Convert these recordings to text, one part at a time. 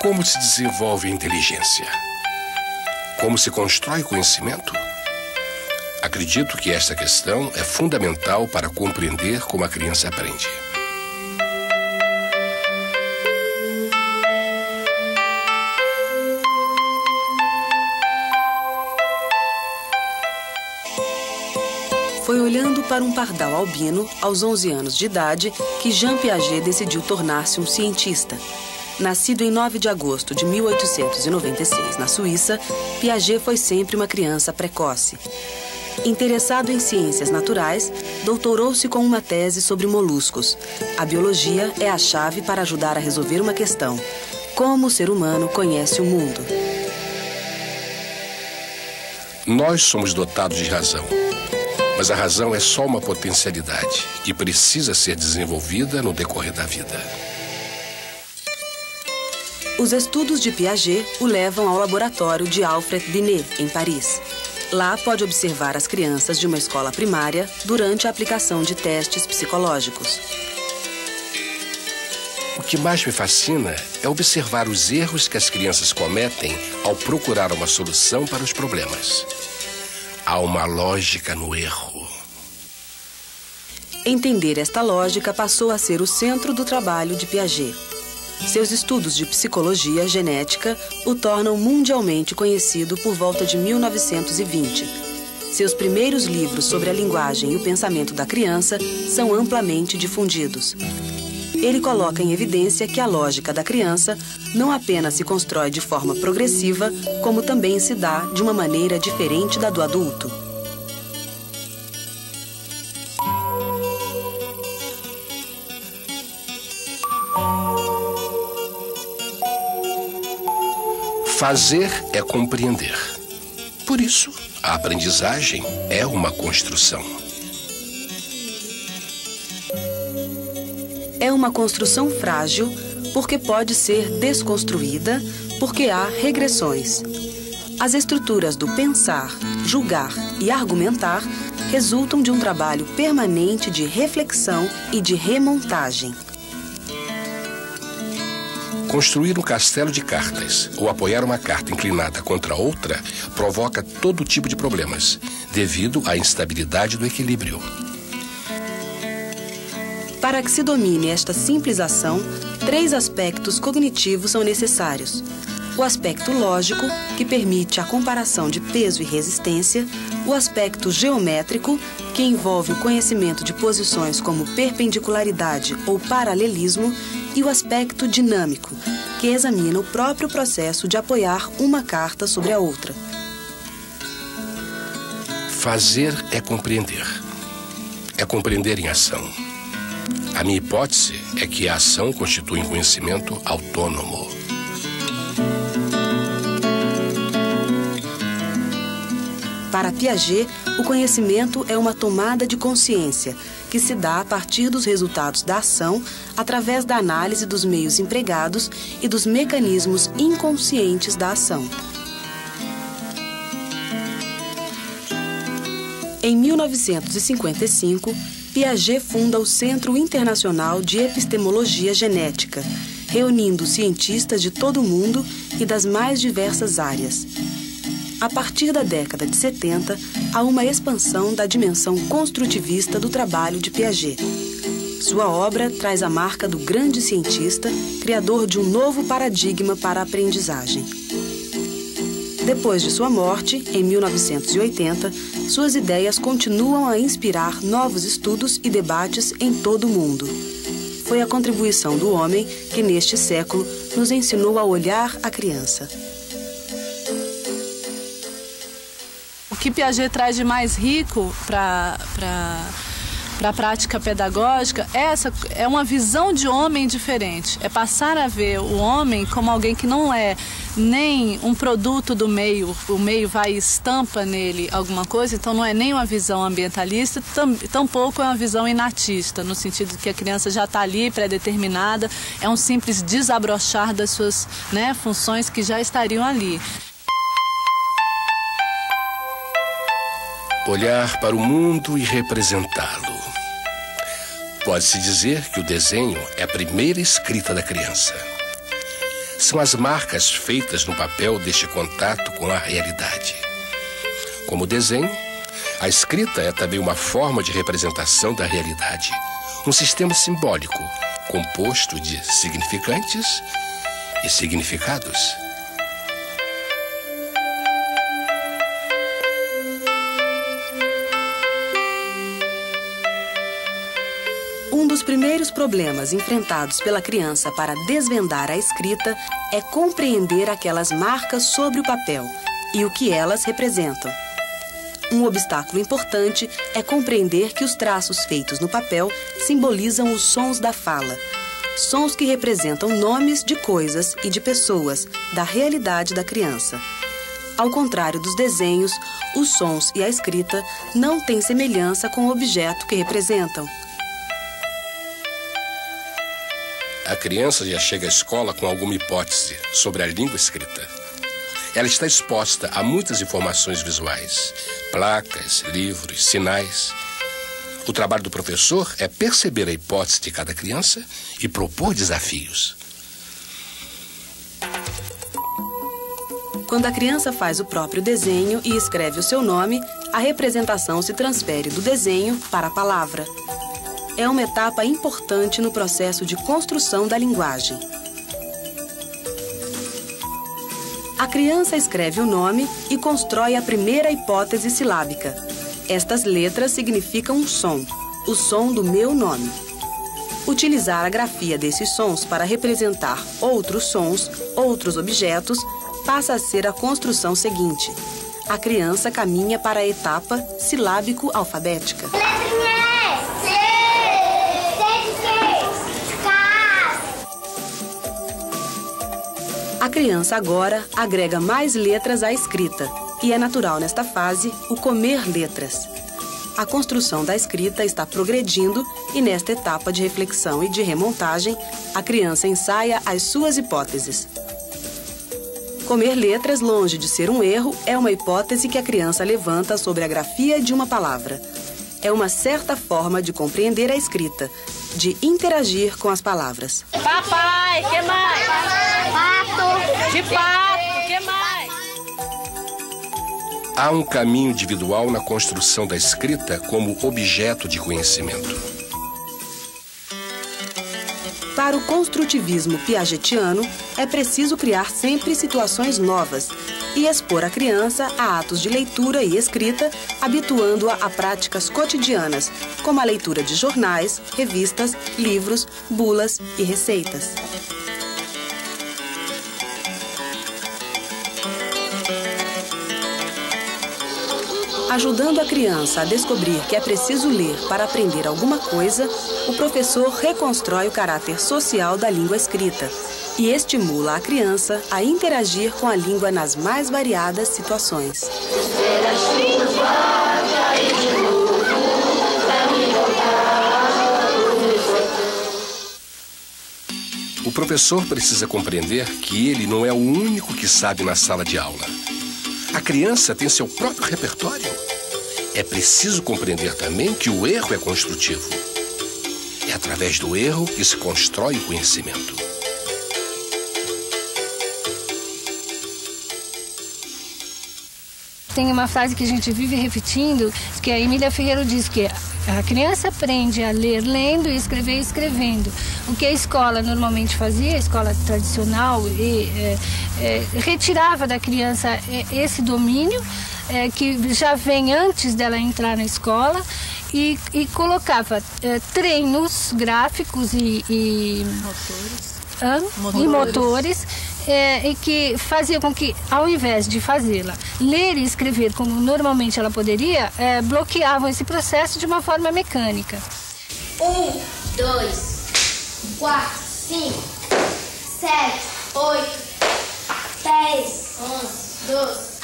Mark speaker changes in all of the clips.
Speaker 1: Como se desenvolve a inteligência? Como se constrói conhecimento? Acredito que esta questão é fundamental para compreender como a criança aprende.
Speaker 2: Foi olhando para um pardal albino, aos 11 anos de idade, que Jean Piaget decidiu tornar-se um cientista. Nascido em 9 de agosto de 1896, na Suíça, Piaget foi sempre uma criança precoce. Interessado em ciências naturais, doutorou-se com uma tese sobre moluscos. A biologia é a chave para ajudar a resolver uma questão: como o ser humano conhece o mundo.
Speaker 1: Nós somos dotados de razão, mas a razão é só uma potencialidade que precisa ser desenvolvida no decorrer da vida.
Speaker 2: Os estudos de Piaget o levam ao laboratório de Alfred Binet, em Paris. Lá pode observar as crianças de uma escola primária durante a aplicação de testes psicológicos.
Speaker 1: O que mais me fascina é observar os erros que as crianças cometem ao procurar uma solução para os problemas. Há uma lógica no erro.
Speaker 2: Entender esta lógica passou a ser o centro do trabalho de Piaget. Seus estudos de psicologia genética o tornam mundialmente conhecido por volta de 1920. Seus primeiros livros sobre a linguagem e o pensamento da criança são amplamente difundidos. Ele coloca em evidência que a lógica da criança não apenas se constrói de forma progressiva, como também se dá de uma maneira diferente da do adulto.
Speaker 1: Fazer é compreender. Por isso, a aprendizagem é uma construção.
Speaker 2: É uma construção frágil porque pode ser desconstruída, porque há regressões. As estruturas do pensar, julgar e argumentar resultam de um trabalho permanente de reflexão e de remontagem.
Speaker 1: Construir um castelo de cartas ou apoiar uma carta inclinada contra outra provoca todo tipo de problemas, devido à instabilidade do equilíbrio.
Speaker 2: Para que se domine esta simples ação, 3 aspectos cognitivos são necessários. O aspecto lógico, que permite a comparação de peso e resistência, o aspecto geométrico, que envolve o conhecimento de posições como perpendicularidade ou paralelismo, e o aspecto dinâmico, que examina o próprio processo de apoiar uma carta sobre a outra.
Speaker 1: Fazer é compreender. É compreender em ação. A minha hipótese é que a ação constitui um conhecimento autônomo.
Speaker 2: Para Piaget, o conhecimento é uma tomada de consciência que se dá a partir dos resultados da ação através da análise dos meios empregados e dos mecanismos inconscientes da ação. Em 1955, Piaget funda o Centro Internacional de Epistemologia Genética, reunindo cientistas de todo o mundo e das mais diversas áreas. A partir da década de 70, há uma expansão da dimensão construtivista do trabalho de Piaget. Sua obra traz a marca do grande cientista, criador de um novo paradigma para a aprendizagem. Depois de sua morte, em 1980, suas ideias continuam a inspirar novos estudos e debates em todo o mundo. Foi a contribuição do homem que, neste século, nos ensinou a olhar a criança.
Speaker 3: O que Piaget traz de mais rico para a prática pedagógica é uma visão de homem diferente. É passar a ver o homem como alguém que não é nem um produto do meio, o meio vai e estampa nele alguma coisa, então não é nem uma visão ambientalista, tampouco é uma visão inatista, no sentido de que a criança já está ali, pré-determinada, é um simples desabrochar das suas, funções que já estariam ali.
Speaker 1: Olhar para o mundo e representá-lo. Pode-se dizer que o desenho é a primeira escrita da criança. são as marcas feitas no papel deste contato com a realidade. Como o desenho, a escrita é também uma forma de representação da realidade, um sistema simbólico composto de significantes e significados.
Speaker 2: Um dos primeiros problemas enfrentados pela criança para desvendar a escrita é compreender aquelas marcas sobre o papel e o que elas representam. Um obstáculo importante é compreender que os traços feitos no papel simbolizam os sons da fala, sons que representam nomes de coisas e de pessoas da realidade da criança. Ao contrário dos desenhos, os sons e a escrita não têm semelhança com o objeto que representam.
Speaker 1: A criança já chega à escola com alguma hipótese sobre a língua escrita. Ela está exposta a muitas informações visuais, placas, livros, sinais. O trabalho do professor é perceber a hipótese de cada criança e propor desafios.
Speaker 2: Quando a criança faz o próprio desenho e escreve o seu nome, a representação se transfere do desenho para a palavra. É uma etapa importante no processo de construção da linguagem. A criança escreve o nome e constrói a primeira hipótese silábica. Estas letras significam um som, o som do meu nome. Utilizar a grafia desses sons para representar outros sons, outros objetos, passa a ser a construção seguinte. A criança caminha para a etapa silábico-alfabética. A criança agora agrega mais letras à escrita e é natural nesta fase o comer letras. A construção da escrita está progredindo e nesta etapa de reflexão e de remontagem, a criança ensaia as suas hipóteses. Comer letras, longe de ser um erro, é uma hipótese que a criança levanta sobre a grafia de uma palavra. É uma certa forma de compreender a escrita, de interagir com as palavras.
Speaker 3: Papai, que mais? Pato. De pato, que mais?
Speaker 1: Há um caminho individual na construção da escrita como objeto de conhecimento.
Speaker 2: Para o construtivismo piagetiano, é preciso criar sempre situações novas e expor a criança a atos de leitura e escrita, habituando-a a práticas cotidianas, como a leitura de jornais, revistas, livros, bulas e receitas. Ajudando a criança a descobrir que é preciso ler para aprender alguma coisa, o professor reconstrói o caráter social da língua escrita e estimula a criança a interagir com a língua nas mais variadas situações.
Speaker 1: O professor precisa compreender que ele não é o único que sabe na sala de aula. A criança tem seu próprio repertório. É preciso compreender também que o erro é construtivo. É através do erro que se constrói o conhecimento.
Speaker 4: Tem uma frase que a gente vive repetindo, que a Emília Ferreira diz que a criança aprende a ler lendo e escrever escrevendo. O que a escola normalmente fazia, a escola tradicional, retirava da criança esse domínio que já vem antes dela entrar na escola e colocava treinos gráficos e motores e que fazia com que, ao invés de fazê-la ler e escrever como normalmente ela poderia, bloqueavam esse processo de uma forma mecânica.
Speaker 5: 1, 2, 4, 5, 7, 8, 10, 11, 12.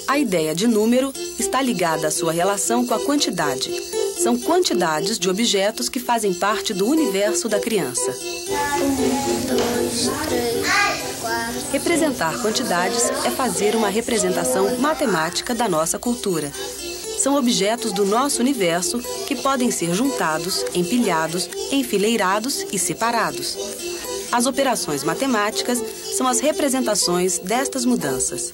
Speaker 2: A ideia de número está ligada à sua relação com a quantidade. são quantidades de objetos que fazem parte do universo da criança.
Speaker 5: 1, 2, 3, 4.
Speaker 2: Representar quantidades é fazer uma representação matemática da nossa cultura. São objetos do nosso universo que podem ser juntados, empilhados, enfileirados e separados. As operações matemáticas são as representações destas mudanças.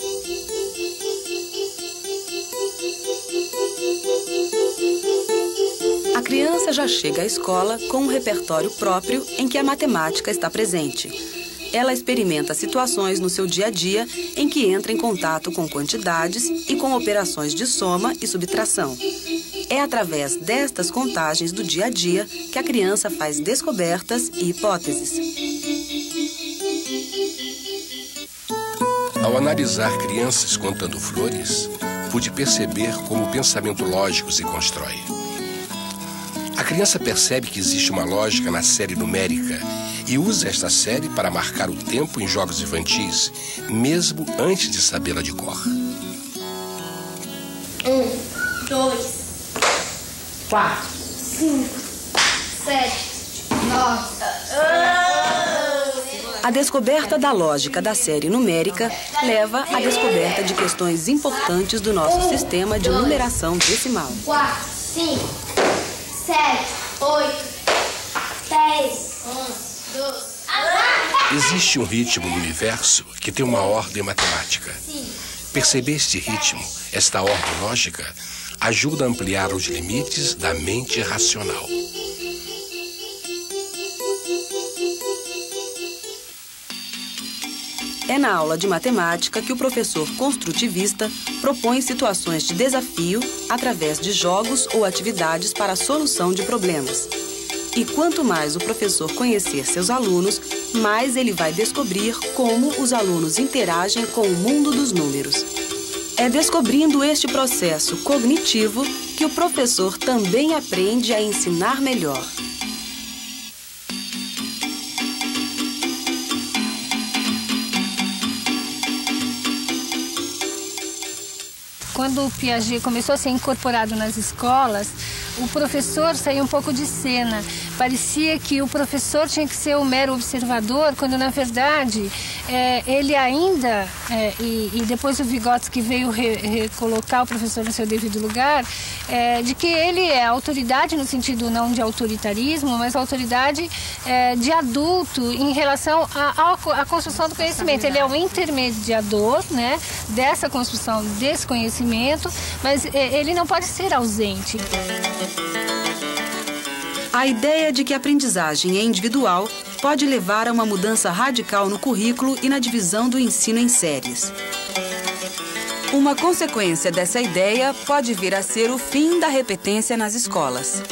Speaker 2: A criança já chega à escola com um repertório próprio em que a matemática está presente. Ela experimenta situações no seu dia a dia em que entra em contato com quantidades e com operações de soma e subtração. É através destas contagens do dia a dia que a criança faz descobertas e hipóteses.
Speaker 1: Ao analisar crianças contando flores, pude perceber como o pensamento lógico se constrói. A criança percebe que existe uma lógica na série numérica e usa esta série para marcar o tempo em jogos infantis, mesmo antes de sabê-la de cor.
Speaker 5: 1, 2,
Speaker 3: 4.
Speaker 5: 5, 7, 9.
Speaker 2: A descoberta da lógica da série numérica leva à descoberta de questões importantes do nosso sistema de numeração decimal.
Speaker 5: 4, 5, 7, 8, 10, 11, 12.
Speaker 1: Existe um ritmo no universo que tem uma ordem matemática. Perceber este ritmo, esta ordem lógica, ajuda a ampliar os limites da mente racional.
Speaker 2: É na aula de matemática que o professor construtivista propõe situações de desafio através de jogos ou atividades para a solução de problemas. E quanto mais o professor conhecer seus alunos, mais ele vai descobrir como os alunos interagem com o mundo dos números. É descobrindo este processo cognitivo que o professor também aprende a ensinar melhor.
Speaker 4: Quando o Piaget começou a ser incorporado nas escolas, o professor saiu um pouco de cena. Parecia que o professor tinha que ser um mero observador, quando na verdade ele ainda, e depois o Vygotsky veio recolocar o professor no seu devido lugar, de que ele é autoridade no sentido não de autoritarismo, mas autoridade de adulto em relação à construção do conhecimento. Ele é o intermediador, né, dessa construção desse conhecimento, mas ele não pode ser ausente.
Speaker 2: A ideia de que a aprendizagem é individual pode levar a uma mudança radical no currículo e na divisão do ensino em séries. Uma consequência dessa ideia pode vir a ser o fim da repetência nas escolas.